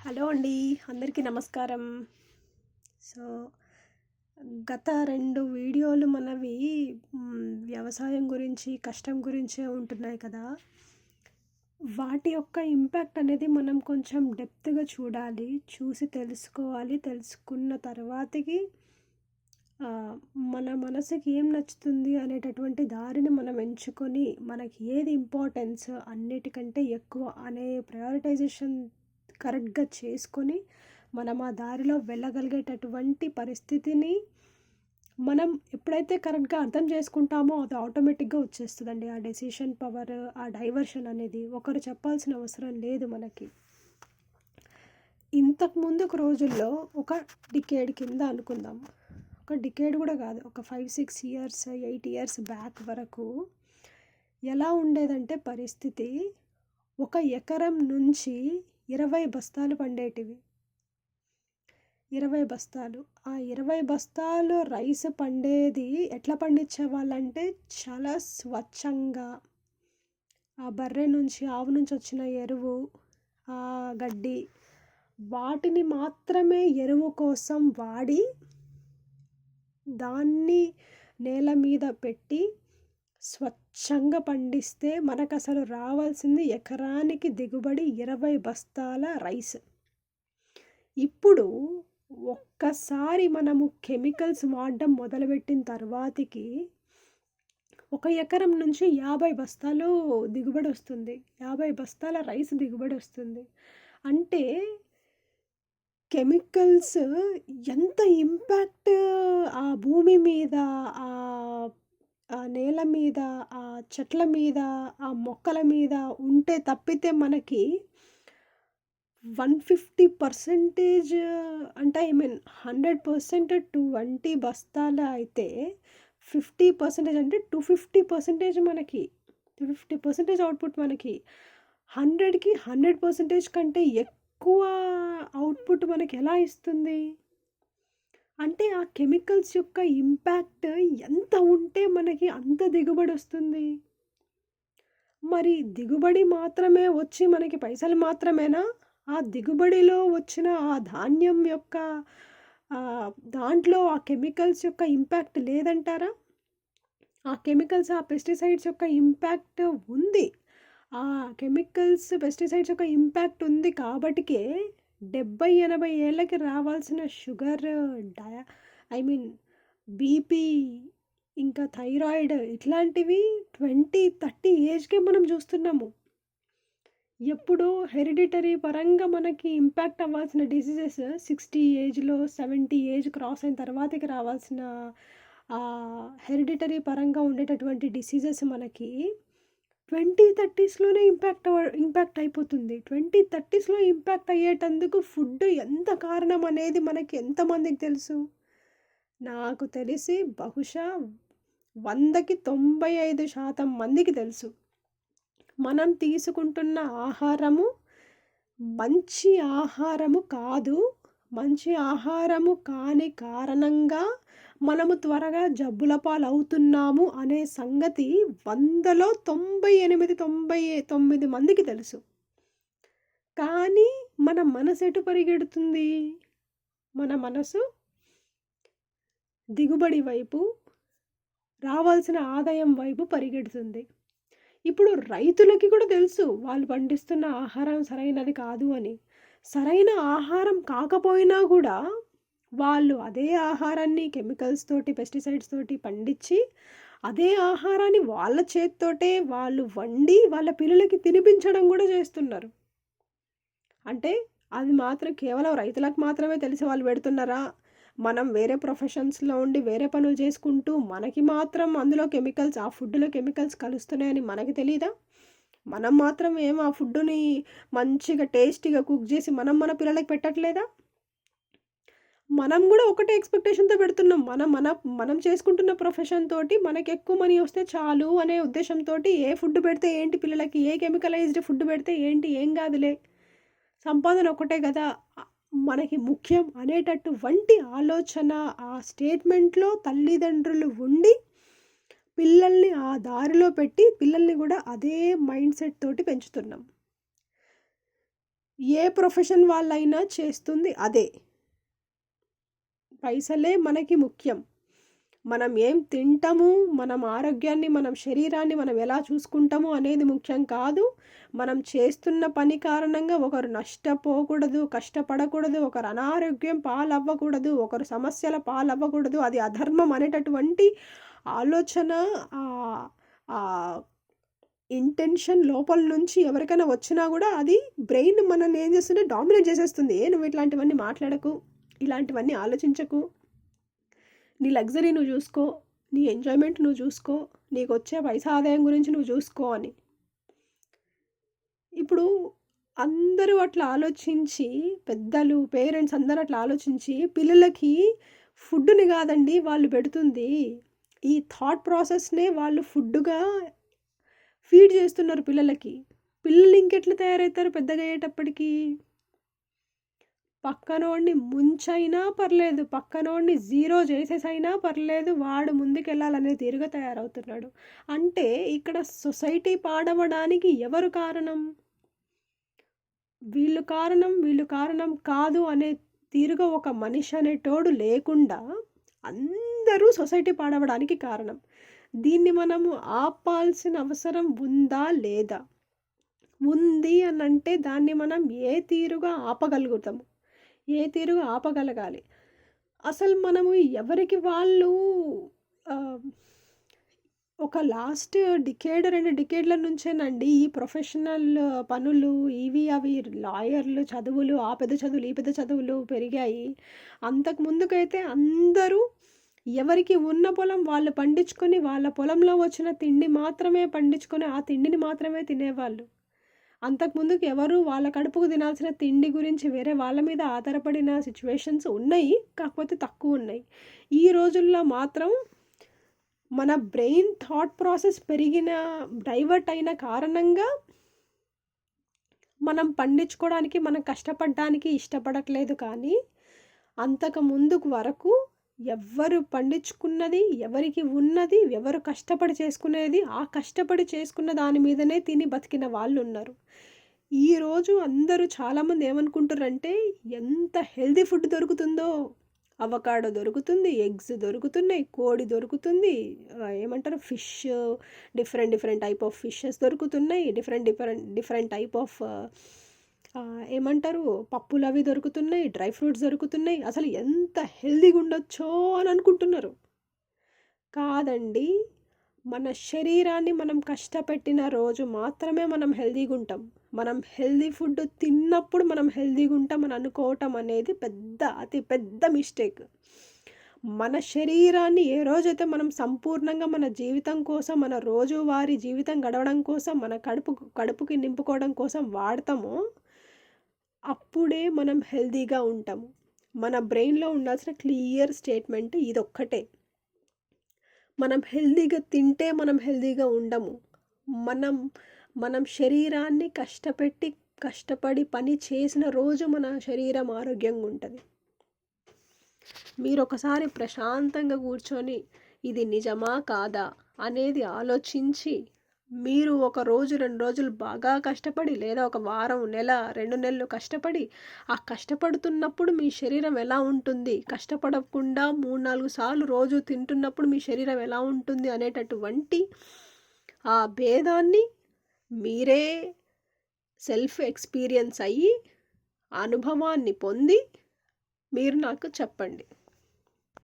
Hello అండి. అందరికీ నమస్కారం. సో, గత 2 వీడియోలు మనవి వ్యవసాయం గురించి, కష్టం గురించే ఉంటున్నాయి కదా! వాటి యొక్క ఇంపాక్ట్ అనేది మనం కొంచెం డెప్త్‌గా చూడాలి. చూసి తెలుసుకోవాలి. తెలుసుకున్న తర్వాతకి ఆహ్, మన మనసుకి ఏం నచ్చుతుంది అనేటటువంటి దారిని మనం ఎంచుకొని, మనకి ఏది ఇంపార్టెన్స్ అన్నిటికంటే ఎక్కువ అనే ప్రయారిటైజేషన్ కరెక్ట్‌గా చేసుకొని, మనం ఆ దారిలో వెళ్ళగలిగేటటువంటి పరిస్థితిని మనం ఎప్పుడైతే కరెక్ట్‌గా అర్థం చేసుకుంటామో అది ఆటోమేటిక్‌గా వచ్చేస్తదండి. ఆ డెసిషన్ పవర్, ఆ డైవర్షన్ అనేది ఒకరు చెప్పాల్సిన అవసరం లేదు మనకి. ఇంతకు ముందుకు రోజుల్లో ఒక డికేడ్ కింద అనుకుందాం. ఒక డికేడ్ కూడా కాదు. ఒక 5, 6 ఇయర్స్, 8 ఇయర్స్ బ్యాక్ వరకు ఎలా ఉండేదంటే పరిస్థితి, ఒక ఎకరం నుంచి 20 బస్తాలు పండేటివి. 20 బస్తాలు. ఆ 20 బస్తాలు రైస్ పండేది ఎట్లా పండించేవాళ్ళంటే చాలా స్వచ్ఛంగా, ఆ బర్రె నుంచి, ఆవు నుంచి వచ్చిన ఎరువు, ఆ గడ్డి, వాటిని మాత్రమే ఎరువు కోసం వాడి, దాన్ని నేల మీద పెట్టి స్వచ్ఛంగా పండిస్తే మనకసలు రావాల్సింది ఎకరానికి దిగుబడి 20 బస్తాల రైస్. ఇప్పుడు ఒక్కసారి మనము కెమికల్స్ వాడడం మొదలుపెట్టిన తర్వాతకి ఒక ఎకరం నుంచి 50 బస్తాలు దిగుబడి వస్తుంది. 50 బస్తాల రైస్ దిగుబడి వస్తుంది. అంటే కెమికల్స్ ఎంత ఇంపాక్ట్ ఆ భూమి మీద, ఆహ్, ఆ నేల మీద, ఆ చెట్ల మీద, ఆ మొక్కల మీద ఉంటే తప్పితే మనకి 150% అంటే 100% 20 బస్తాల అయితే 50% అంటే 250% మనకి. 250% అవుట్‌పుట్ మనకి. 100కి 100% కంటే ఎక్కువ అవుట్‌పుట్ మనకి ఎలా ఇస్తుంది? అంటే ఆ కెమికల్స్ యొక్క ఇంపాక్ట్ ఎంత ఉంటే మనకి అంత దిగుబడొస్తుంది? మరి దిగుబడి మాత్రమే వచ్చి మనకి పైసలు మాత్రమేనా? ఆ దిగుబడిలో వచ్చిన ఆ ధాన్యం యొక్క దాంట్లో ఆ కెమికల్స్ యొక్క ఇంపాక్ట్ లేదంటారా? ఆ కెమికల్స్, ఆ పెస్టిసైడ్స్ యొక్క ఇంపాక్ట్ ఉంది. ఆ కెమికల్స్, పెస్టిసైడ్స్ యొక్క ఇంపాక్ట్ ఉంది కాబట్టికే 70, 80 ఏళ్ళకి రావాల్సిన sugar, dia I mean BP, ఇంకా థైరాయిడ్ ఇట్లాంటివి 20, 30 ఏజ్‌కే మనం చూస్తున్నాము. ఎప్పుడో హెరిడిటరీ పరంగా మనకి ఇంపాక్ట్ అవ్వాల్సిన డిసీజెస్ 60 ఏజ్‌లో, 70 ఏజ్ క్రాస్ అయిన తర్వాతకి రావాల్సిన హెరిడిటరీ పరంగా ఉండేటటువంటి డిసీజెస్ మనకి 20, 30స్‌లోనే ఇంపాక్ట్ అయిపోతుంది. 20, 30స్‌లో ఇంపాక్ట్ అయ్యేటందుకు ఫుడ్ ఎంత కారణం అనేది మనకి ఎంతమందికి తెలుసు? నాకు తెలిసి బహుశా 100కి 95% మందికి తెలుసు. మనం తీసుకుంటున్న ఆహారము మంచి ఆహారము కాదు. మంచి ఆహారము కాని కారణంగా మనము త్వరగా జబ్బుల పాలవుతున్నాము అనే సంగతి 100లో 98, 99 మందికి తెలుసు. కానీ మన మనసు ఎటు పరిగెడుతుంది? మన మనసు దిగుబడి వైపు, రావాల్సిన ఆదాయం వైపు పరిగెడుతుంది. ఇప్పుడు రైతులకి కూడా తెలుసు వాళ్ళు పండిస్తున్న ఆహారం సరైనది కాదు అని. సరైన ఆహారం కాకపోయినా కూడా వాళ్ళు అదే ఆహారాన్ని కెమికల్స్ తోటి, పెస్టిసైడ్స్ తోటి పండించి, అదే ఆహారాన్ని వాళ్ళ చేత్తోటే వాళ్ళు వండి వాళ్ళ పిల్లలకి తినిపించడం కూడా చేస్తున్నారు. అంటే అది మాత్రం కేవలం రైతులకు మాత్రమే తెలిసి వాళ్ళు పెడుతున్నారా? మనం వేరే ప్రొఫెషన్స్‌లో ఉండి వేరే పనులు చేసుకుంటూ మనకి మాత్రం అందులో కెమికల్స్, ఆ ఫుడ్‌లో కెమికల్స్ కలుస్తున్నాయని మనకి తెలీదా? మనం మాత్రం ఏం ఆ ఫుడ్డుని మంచిగా టేస్టీగా కుక్ చేసి మనం మన పిల్లలకి పెట్టట్లేదా? మనం గూడా ఒకటే ఎక్స్‌పెక్టేషన్‌తో పెడుతున్నాం. మనం చేసుకుంటున్న ప్రొఫెషన్ తోటి మనకెక్కువ మనీ వస్తే చాలు అనే ఉద్దేశంతోటి ఏ ఫుడ్ పెడితే ఏంటి పిల్లలకి, ఏ కెమికలైజ్డ్ ఫుడ్ పెడితే ఏంటి, ఏం గాదులే. సంపాదన ఒకటే గదా! మనకి ముఖ్యం అనేటటువంటి ఆలోచన, ఆ స్టేట్మెంట్‌లో తల్లిదండ్రులు ఉండి, పిల్లల్ని ఆ దారిలో పెట్టి, పిల్లల్ని గూడా అదే మైండ్ సెట్ తోటి పెంచుతున్నాం. ఏ ప్రొఫెషన్ వాళ్ళైనా చేస్తుంది అదే. పైసలే మనకి ముఖ్యం. మనం ఏం తింటాము, మనం ఆరోగ్యాన్ని, మనం శరీరాన్ని మనం ఎలా చూసుకుంటాము అనేది ముఖ్యం కాదు. మనం చేస్తున్న పని కారణంగా ఒకరు నష్టపోకూడదు, కష్టపడకూడదు, ఒకరు అనారోగ్యం పాలవ్వకూడదు, ఒకరు సమస్యల పాలవ్వకూడదు. అది అధర్మం అనేటటువంటి ఆలోచన, ఆహ్, ఆహ్, ఇంటెన్షన్ లోపల నుంచి ఎవరికైనా వచ్చినా గూడా అది బ్రెయిన్ మనల్ని ఏం చేస్తుంటే డామినేట్ చేసేస్తుంది. నువ్వు ఇట్లాంటివన్నీ మాట్లాడకు, ఇలాంటివన్నీ ఆలోచించకు. నీ లగ్జరీ నువ్వు చూసుకో, నీ ఎంజాయ్మెంట్ నువ్వు చూసుకో, నీకు వచ్చే పైసా ఆదాయం గురించి నువ్వు చూసుకో అని. ఇప్పుడు అందరూ అట్లా ఆలోచించి, పెద్దలు, పేరెంట్స్ అందరూ అట్లా ఆలోచించి పిల్లలకి ఫుడ్డుని కాదండి వాళ్ళు పెడుతుంది, ఈ థాట్ ప్రాసెస్నే వాళ్ళు ఫుడ్డుగా ఫీడ్ చేస్తున్నారు పిల్లలకి. పిల్లలు ఇంకెట్లా తయారవుతారు పెద్దగా అయ్యేటప్పటికి? పక్కనోడిని ముంచైనా పర్లేదు, పక్కనోడిని జీరో చేసేసైనా పర్లేదు, వాడు ముందుకెళ్ళాలనే తీరుగా తయారవుతున్నాడు. అంటే ఇక్కడ సొసైటీ పాడవడానికి ఎవరు కారణం? వీళ్ళు కారణం కాదు అనే తీరుగా ఒక మనిషి అనేటోడు లేకుండా అందరూ సొసైటీ పాడవడానికి కారణం. దీన్ని మనము ఆపాల్సిన అవసరం ఉందా లేదా? ఉంది అనంటే దాన్ని మనం ఏ తీరుగా ఆపగలుగుతాము, ఏ తీరుగా ఆపగలగాలి? అసలు మనము ఎవరికి వాళ్ళు ఒక లాస్ట్ డికేడ్ 2 డికేడ్ల నుంచేనండి ఈ ప్రొఫెషనల్ పనులు ఇవి అవి లాయర్లు చదువులు, ఆ పెద్ద చదువులు ఈ పెద్ద చదువులు పెరిగాయి. అంతకు ముందుకైతే అందరూ ఎవరికి ఉన్న పొలం వాళ్ళు పండించుకొని, వాళ్ళ పొలంలో వచ్చిన తిండి మాత్రమే పండించుకొని, ఆ తిండిని మాత్రమే తినేవాళ్ళు. అంతకుముందుకు ఎవరు వాళ్ళ కడుపుకు తినాల్సిన తిండి గురించి వేరే వాళ్ళ మీద ఆధారపడిన సిచ్యువేషన్స్ ఉన్నాయి, కాకపోతే తక్కువ ఉన్నాయి. ఈ రోజుల్లో మాత్రం మన బ్రెయిన్ థాట్ ప్రాసెస్ డైవర్ట్ అయిన కారణంగా మనం పండించుకోవడానికి, మనం కష్టపడడానికి ఇష్టపడట్లేదు. కానీ అంతకు ముందుకు వరకు ఎవ్వరు పండించుకున్నది, ఎవరికి ఉన్నది, ఎవరు కష్టపడి చేసుకునేది, ఆ కష్టపడి చేసుకున్న దాని మీదనే తిని బతికిన వాళ్ళు ఉన్నారు. ఈరోజు అందరూ చాలామంది ఏమనుకుంటారంటే ఎంత హెల్తీ ఫుడ్ దొరుకుతుందో, అవకాడో దొరుకుతుంది, ఎగ్స్ దొరుకుతున్నాయి, కోడి దొరుకుతుంది, ఏమంటారు fish, different type of fishes దొరుకుతున్నాయి, డిఫరెంట్ టైప్ ఆఫ్ ఏమంటారు పప్పులు అవి దొరుకుతున్నాయి, డ్రై ఫ్రూట్స్ దొరుకుతున్నాయి. అసలు ఎంత హెల్తీగా ఉండొచ్చో అని అనుకుంటున్నారు. కాదండి, మన శరీరాన్ని మనం కష్టపెట్టిన రోజు మాత్రమే మనం హెల్తీగా ఉంటాం. మనం హెల్తీ ఫుడ్ తిన్నప్పుడు మనం హెల్తీగా ఉంటాం అని అనుకోవటం అనేది అతి పెద్ద మిస్టేక్. మన శరీరాన్ని ఏ రోజైతే మనం సంపూర్ణంగా మన జీవితం కోసం, మన రోజువారీ జీవితం గడవడం కోసం, మన కడుపుకి నింపుకోవడం కోసం వాడతామో అప్పుడే మనం హెల్తీగా ఉంటాము. మన బ్రెయిన్లో ఉండాల్సిన క్లియర్ స్టేట్మెంట్ ఇదొక్కటే. మనం హెల్తీగా తింటే మనం హెల్తీగా ఉండము. మనం శరీరాన్ని కష్టపడి పని చేసిన రోజు మన శరీరం ఆరోగ్యంగా ఉంటుంది. మీరు ఒకసారి ప్రశాంతంగా కూర్చొని ఇది నిజమా కాదా అనేది ఆలోచించి, మీరు ఒక రోజు 2 రోజులు బాగా కష్టపడి, లేదా ఒక వారం, నెల, 2 నెలలు కష్టపడి, ఆ కష్టపడుతున్నప్పుడు మీ శరీరం ఎలా ఉంటుంది, కష్టపడకుండా 3-4 సార్లు రోజు తింటున్నప్పుడు మీ శరీరం ఎలా ఉంటుంది అనేటటువంటి ఆ భేదాన్ని మీరే సెల్ఫ్ ఎక్స్పీరియన్స్ అయ్యి, అనుభవాన్ని పొంది మీరు నాకు చెప్పండి.